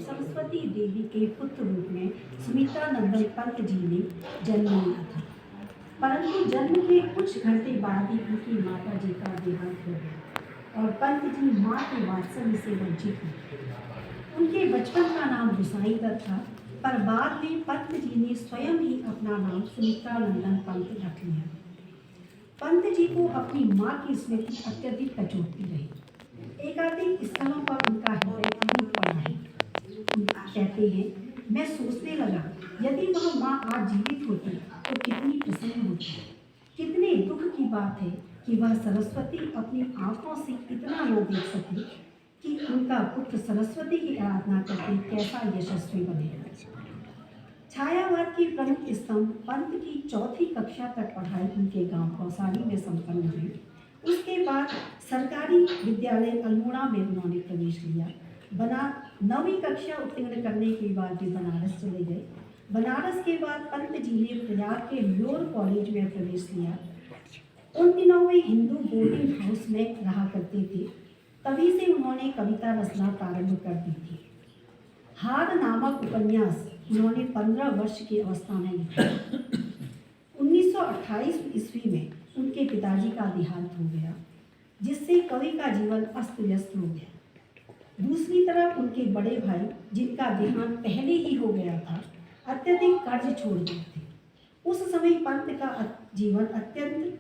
सरस्वती देवी के पुत्र रूप में सुमित्रा नंदन पंत जी ने जन्म लिया था, परंतु जन्म के कुछ घंटे बाद ही उनकी माता जी का देहांत हो गया और पंत जी माँ के वात्सल्य से वंचित हुए। उनके बचपन का नाम गुसाई दत्त था, पर बाद में पंत जी ने स्वयं ही अपना नाम सुमित्रा नंदन पंत रख लिया। पंत जी को अपनी माँ की स्मृति अत्यधिक कचोटती रही। एकाधिक स्थलों पर उनका हृदय टूट पड़ा है। कहते हैं, मैं सोचने लगा, यदि वह माँ आज जीवित होती तो कितनी प्रसन्न होती। कितने दुख की बात है कि वह सरस्वती अपनी आंखों से इतना न देख सकी कि उनका पुत्र सरस्वती की आराधना करके कैसा यशस्वी बनेगा। छायावाद की प्रमुख स्तंभ पंत की चौथी कक्षा तक पढ़ाई उनके गांव कौसानी में संपन्न हुई। उसके बाद सरकारी विद्यालय अल्मोड़ा में उन्होंने प्रवेश लिया। 9वीं कक्षा उत्तीर्ण करने के बाद वे बनारस चले गए। बनारस के बाद पंत जी ने प्रयाग के लोअर कॉलेज में प्रवेश लिया। उन दिनों वे हिंदू बोर्डिंग हाउस में रहा करते थे। तभी से उन्होंने कविता रचना प्रारंभ कर दी थी। हार नामक उपन्यास उन्होंने 15 वर्ष की अवस्था में लिखा। 1928 ईस्वी में उनके पिताजी का देहांत हो गया, जिससे कवि का जीवन अस्त व्यस्त हो गया। दूसरी तरफ उनके बड़े भाई, जिनका देहांत पहले ही हो गया था, अत्यधिक कर्ज छोड़ गए थे। उस समय पंत का जीवन अत्यंत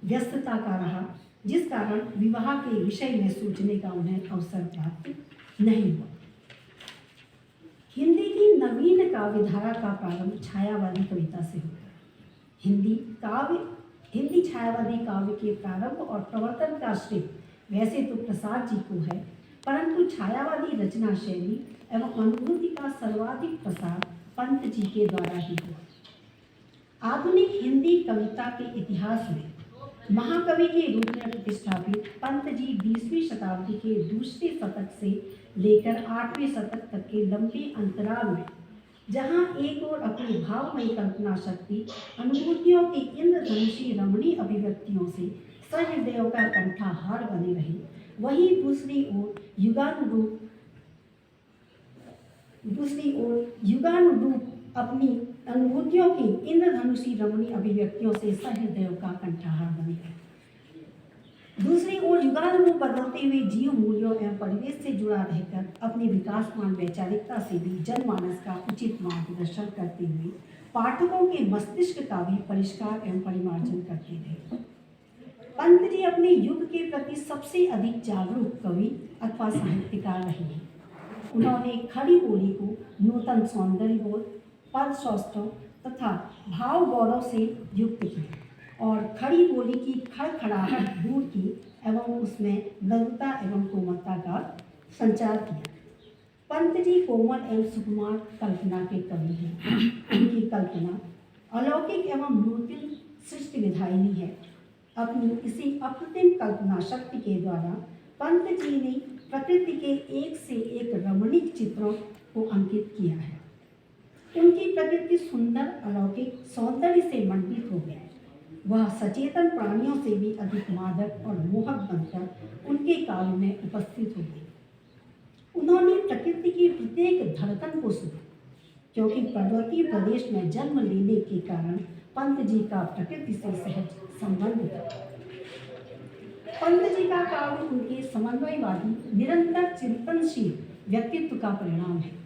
व्यस्तता का रहा, जिस कारण विवाह के विषय में सोचने का उन्हें अवसर प्राप्त नहीं हुआ। हिंदी की नवीन काव्यधारा का प्रारंभ छायावादी कविता से हुआ। हिंदी छायावादी काव्य के प्रारंभ और प्रवर्तन का श्रेय वैसे तो प्रसाद जी को है, परंतु छायावादी रचना शैली एवं अनुभूति का सर्वाधिक प्रसार पंत जी के द्वारा ही हुआ। आधुनिक हिंदी कविता के इतिहास में महाकवि के रूप में प्रतिष्ठापित पंत जी 20वीं शताब्दी के दूसरे शतक से लेकर 8वें शतक तक के लंबे अंतराल में, जहां एक ओर अपनी भावमयी कल्पना शक्ति, अनुभूतियों की इंद्रधनुषी रमणीय अभिव्यक्तियों से सहृदयों का कंठाहार बने रहे, वहीं दूसरी ओर युगानुरूप अपनी अनुभूतियों की इंद्रधनुषी रमणीय अभिव्यक्तियों से सहृदयों का कंठाहार बने रहे। दूसरी ओर युगानुरूप बदलते हुए जीव मूल्यों एवं परिवेश से जुड़ा रहकर अपनी विकासमान वैचारिकता से भी जनमानस का उचित मार्गदर्शन करते हुए पाठकों के मस्तिष्क का भी परिष्कार एवं परिमार्जन करते रहे। पंत जी अपने युग के प्रति सबसे अधिक जागरूक कवि अथवा साहित्यकार रहे हैं। उन्होंने खड़ी बोली को नूतन सौंदर्य बोध, पद सौष्ठव तथा भाव गौरव से युक्त किया और खड़ी बोली की खड़खड़ाहट दूर की एवं उसमें लघुता एवं कोमलता का संचार किया। पंत जी कोमल एवं सुकुमार कल्पना के कवि हैं। उनकी कल्पना अलौकिक एवं नूतन सृष्टि विधायिनी है। अपनी इसी अप्रतिम कल्पना शक्ति के द्वारा पंत जी ने प्रकृति के एक से एक रमणीक चित्रों को अंकित किया है। उनकी प्रकृति सुंदर अलौकिक सौंदर्य से मंडित हो गया। वह सचेतन प्राणियों से भी अधिक मादक और मोहक बनकर उनके काव्य में उपस्थित हो गई। उन्होंने प्रकृति की प्रत्येक धड़कन को सुना, क्योंकि पर्वतीय प्रदेश में जन्म लेने के कारण पंत जी का प्रकृति से सहज संबंध था। पंत जी का काव्य उनके समन्वयवादी निरंतर चिंतनशील व्यक्तित्व का परिणाम है।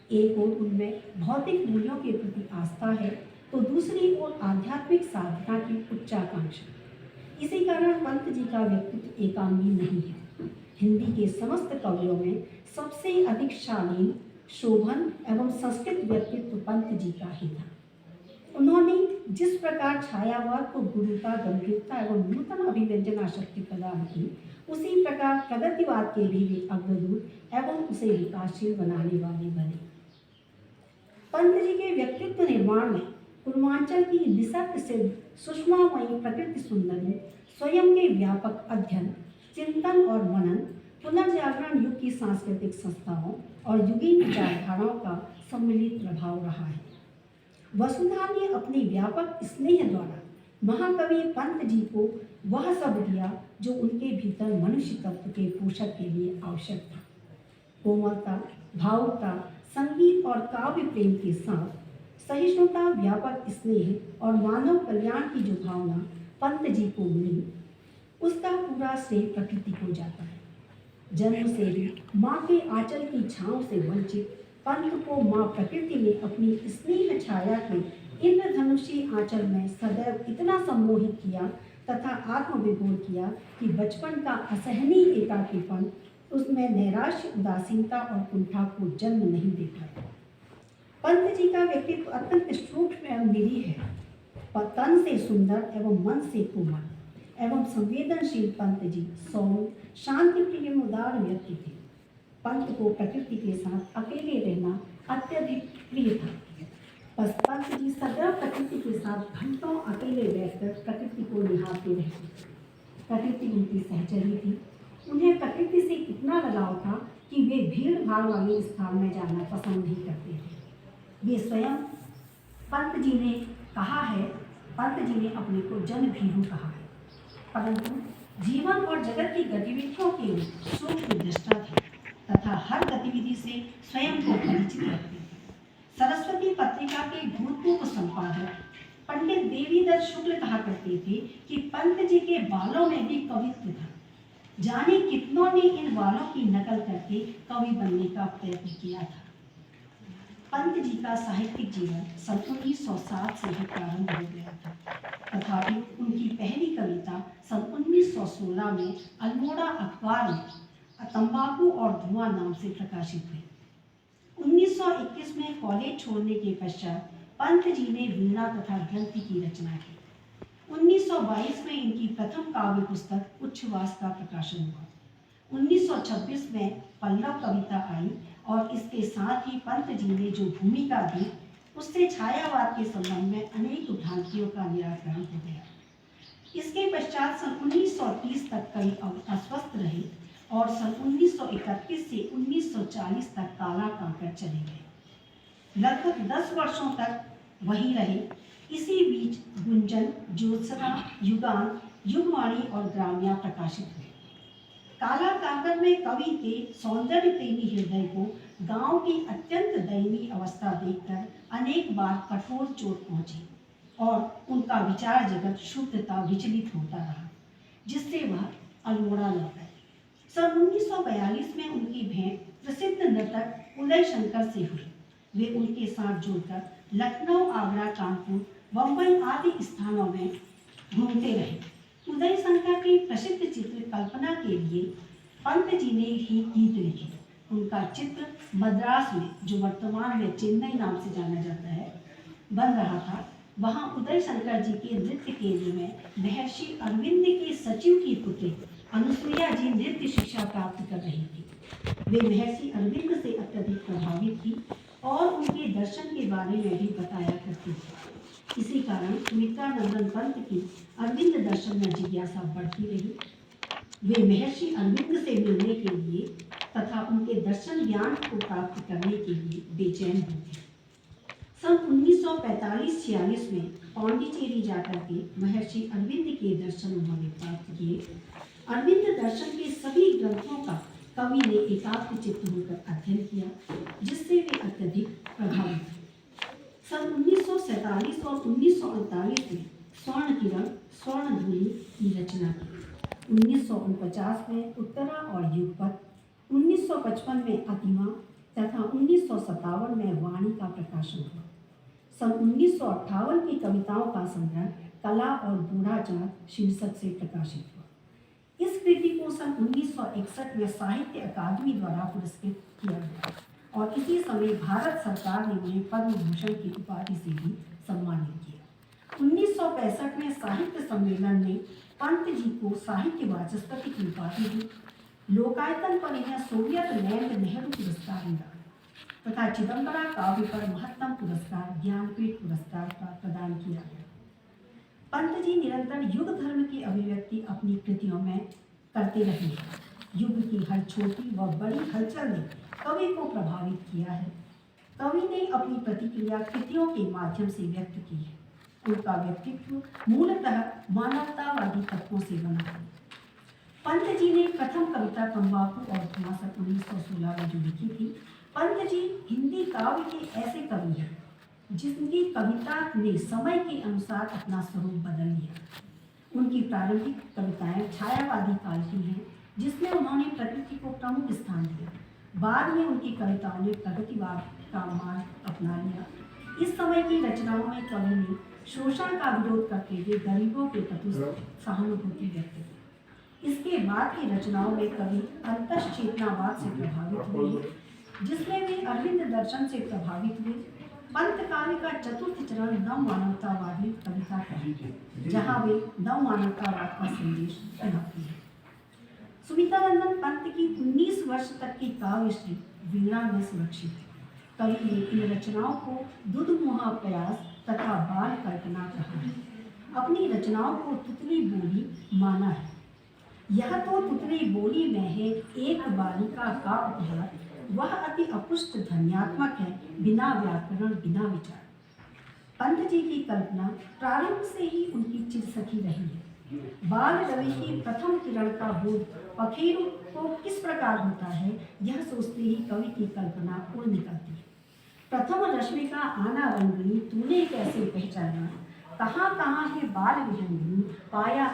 एक ओर उनमें भौतिक मूल्यों के प्रति आस्था है, तो दूसरी ओर आध्यात्मिक साधना की उच्चाकांक्षा। इसी कारण पंत जी का व्यक्तित्व एकांगी नहीं है। हिंदी के समस्त कवियों में सबसे अधिक शालीन, शोभन एवं संस्कृत व्यक्तित्व पंत जी का ही था। उन्होंने जिस प्रकार छायावाद को गुरुता, गंभीरता एवं नूतन अभिव्यंजना शक्ति प्रदान की, उसी प्रकार प्रगतिवाद के भी वे अग्रदूत एवं उसे विकासशील बनाने वाले बने। पंत जी के व्यक्तित्व निर्माण में पूर्वांचल की निसर्ग सिद्ध सुषमामयी प्रकृति सुंदरी, स्वयं के व्यापक अध्ययन, चिंतन और मनन, पुनर्जागरण युग की सांस्कृतिक संस्थाओं और युगीन विचारधाराओं का सम्मिलित प्रभाव रहा है। वसुधा ने अपने व्यापक स्नेह द्वारा महाकवि पंत जी को वह सब दिया जो उनके भीतर मनुष्य तत्व के पोषक के लिए आवश्यक था। कोमलता, भावुकता, संगीत और काव्य प्रेम के साथ सहिष्णुता, व्यापक स्नेह और मानव कल्याण की जो भावना पंत जी को मिली, उसका पूरा श्रेय प्रकृति को जाता है। जन्म से ही माँ के आंचल की छांव से वंचित पंत को माँ प्रकृति ने अपनी स्नेह छाया के इंद्रधनुषी आंचल में सदैव इतना सम्मोहित किया तथा आत्मविभोर किया कि बचपन का असहनीय एकाकीपन उसमें नैराश्य, उदासीनता और कुंठा को जन्म नहीं दे पाया। पंत जी का व्यक्तित्व अत्यंत सूक्ष्म एवं निरीह है। तन से सुंदर एवं मन से कोमल एवं संवेदनशील पंत जी सौम्य, शांति प्रिय, उदार व्यक्ति थे। पंत को प्रकृति के साथ अकेले रहना अत्यधिक प्रिय था। बस पंत जी सदैव प्रकृति के साथ घंटों अकेले बैठकर प्रकृति को निहारते रहते। प्रकृति उनकी सहचरी थी। उन्हें प्रकृति से इतना लगाव था कि वे भीड़ भाड़ वाले स्थान में जाना पसंद नहीं करते थे। वे स्वयं पंत जी ने कहा है, पंत जी ने अपने को जन भीरू कहा है, परंतु जीवन और जगत की गतिविधियों के सूक्ष्म दृष्टा थे तथा हर गतिविधि से स्वयं को परिचित रखते थे। सरस्वती पत्रिका के भूतपूर्व संपादक पंडित देवीदत्त शुक्ल कहा करते थे कि पंत जी के बालों में भी कवित्व था। जाने कितनों ने इन बालों की नकल करके कवि बनने का प्रयत्न किया था। पंत जी का साहित्यिक जीवन सन 1907 से ही प्रारंभ हो गया था, तथापि उनकी पहली कविता सन 1916 में अल्मोड़ा अखबार में तंबाकू और धुआं नाम से प्रकाशित हुई। 1921 में कॉलेज छोड़ने के पश्चात पंत जी ने वीणा तथा ग्रंथि की रचना की। 1922 में इनकी प्रथम काव्य पुस्तक उच्छ्वास का प्रकाशन हुआ। 1926 में पल्लव कविता आई और इसके साथ ही पंत जी ने जो भूमिका दी, उससे छायावाद के संबंध में अनेक भ्रांतियों का निराकरण हो गया। इसके पश्चात सन 1930 तक कई अस्वस्थ रहे और सन 1931 से 1940 तक काला कांकर चले गए। लगभग 10 वर्षों तक वहीं रहे। इसी बीच गुंजन, ज्योत्सना, युगान, युगवाणी और ग्राम्या प्रकाशित हुए। काला कांकर में कवि के सौंदर्य प्रेमी हृदय को गांव की अत्यंत दयनीय अवस्था देखकर अनेक बार कठोर चोट पहुंची और उनका विचार जगत शुद्धता विचलित होता रहा, जिससे वह अल्मोड़ा लौट गए। सन 1942 में उनकी भेंट प्रसिद्ध नर्तक उदय शंकर से हुई। वे उनके साथ जुड़कर लखनऊ, आगरा, कानपुर, बम्बई आदि स्थानों में घूमते रहे। उदय शंकर की प्रसिद्ध चित्र कल्पना के लिए पंत जी ने ही गीत लिखे। उनका चित्र मद्रास में, जो वर्तमान में चेन्नई नाम से जाना जाता है, बन रहा था। वहाँ उदय शंकर जी के नृत्य केंद्र में महर्षि अरविंद के सचिव की पुत्री अनुसुईया जी नृत्य शिक्षा प्राप्त कर रही थी। वे महर्षि अरविंद से अत्यधिक प्रभावित थी और उनके दर्शन के बारे में भी बताया करती थी। इसी कारण सुमित्रा नंदन पंत की अरविंद दर्शन में जिज्ञासा बढ़ती रही। वे महर्षि अरविंद से मिलने के लिए तथा उनके दर्शन ज्ञान को प्राप्त करने के लिए बेचैन होते। सन 1945-46 में पांडिचेरी जाकर के महर्षि अरविंद के दर्शन उन्होंने प्राप्त किए। अरविंद दर्शन के सभी ग्रंथों का कवि ने एकाग्र चित्त होकर अध्ययन किया, जिससे वे अत्यधिक प्रभावित हुए। सन 1947 और 1948 में स्वर्ण किरण, स्वर्ण ध्वनि की रचना की। 1949 में उत्तरा और युगपत, 1955 में अतिमा तथा 1957 में वाणी का प्रकाशन हुआ। सन 1958 की कविताओं का संग्रह कला और बूढ़ा चाँद शीर्षक से प्रकाशित हुआ। इस कृति को सन 1961 में साहित्य अकादमी द्वारा पुरस्कृत किया गया और इसी समय भारत सरकार ने उन्हें पद्म भूषण की उपाधि से भी सम्मानित किया। 1965 में साहित्य सम्मेलन में पंत जी को साहित्य वाचस्पति की उपाधि दी। लोकायतन पर इन्हें सोवियत लैंड नेहरू पुरस्कार मिला तथा चिदम्बरा काव्य पर महत्तम पुरस्कार ज्ञानपीठ पुरस्कार का प्रदान किया गया। पंत जी निरंतर युग धर्म की अभिव्यक्ति अपनी कृतियों में करते रहे हैं। युग की हर छोटी व बड़ी हलचल ने कवि को प्रभावित किया है। कवि ने अपनी प्रतिक्रिया कृतियों के माध्यम से व्यक्त की है। उनका व्यक्तित्व मूलतः मानवतावादी तत्वों से बना है। पंत जी ने प्रथम कविता तंबाकू और धुआं सन 1916 में जो लिखी थी, पंत जी हिंदी काव्य के ऐसे कवि हैं जिनकी कविता ने समय के अनुसार अपना स्वरूप बदल लिया। उनकी प्रारंभिक कविताएं छायावादी काल की हैं, जिसमें उन्होंने प्रकृति को प्रमुख स्थान दिया। बाद में उनकी कविताओं ने प्रगतिवाद का मार्ग अपना लिया। इस समय की रचनाओं में कवि ने शोषण का विरोध करते हुए गरीबों के प्रति सहानुभूति व्यक्त की। इसके बाद की रचनाओं में कवि अंतश्चेतनावाद से प्रभावित हुए, जिसमें वे अरविंद दर्शन से प्रभावित हुए। पंत काव्य का चतुर्थ चरण नव मानवतावादी कविता का है, जहाँ वे नव मानवतावाद का संदेश सुनाती है। सुमित्रानंदन पंत की 19 वर्ष तक की काव्यश्री वीणा में सुरक्षित है। कवि ने इन रचनाओं को दुधमुहा प्रयास तथा बाल कल्पना कहा है। अपनी रचनाओं को तुतली बोली माना है। यह तो तुतली बोली में है एक बालिका का उपहार, वह अति अपुष्ट ध्वन्यात्मक है, बिना व्याकरण बिना विचार। पंत जी की कल्पना प्रारंभ से ही उनकी चिरसखी रही है। बाल रवि की प्रथम किरण का बोध पखेरु को किस प्रकार होता है, यह सोचते ही कवि की कल्पना उड़ निकलती है। प्रथम रश्मि का आना रंगनी तूने कैसे पहचाना, कहाँ कहाँ है बाल विहंगनी, पाया